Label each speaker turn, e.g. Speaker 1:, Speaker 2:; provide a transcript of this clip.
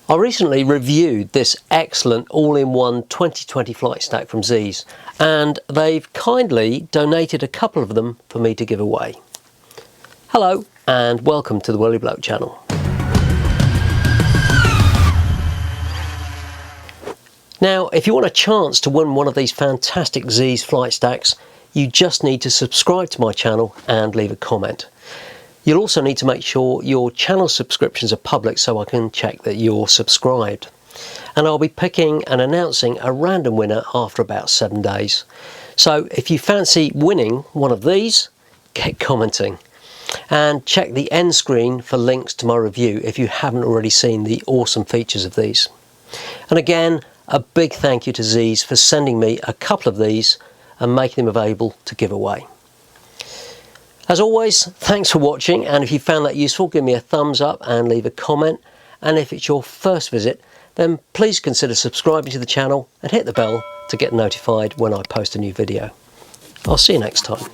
Speaker 1: I recently reviewed this excellent all-in-one 2020 flight stack from Zeez, and they've kindly donated a couple of them for me to give away. Hello and welcome to the Willy Bloke channel. Now, if you want a chance to win one of these fantastic Zeez flight stacks, you just need to subscribe to my channel and leave a comment. You'll also need to make sure your channel subscriptions are public so I can check that you're subscribed. And I'll be picking and announcing a random winner after about 7 days. So if you fancy winning one of these, get commenting. And check the end screen for links to my review if you haven't already seen the awesome features of these. And again, a big thank you to Zeez for sending me a couple of these and making them available to give away. As always, thanks for watching, and if you found that useful, give me a thumbs up and leave a comment. And if it's your first visit, then please consider subscribing to the channel and hit the bell to get notified when I post a new video. I'll see you next time.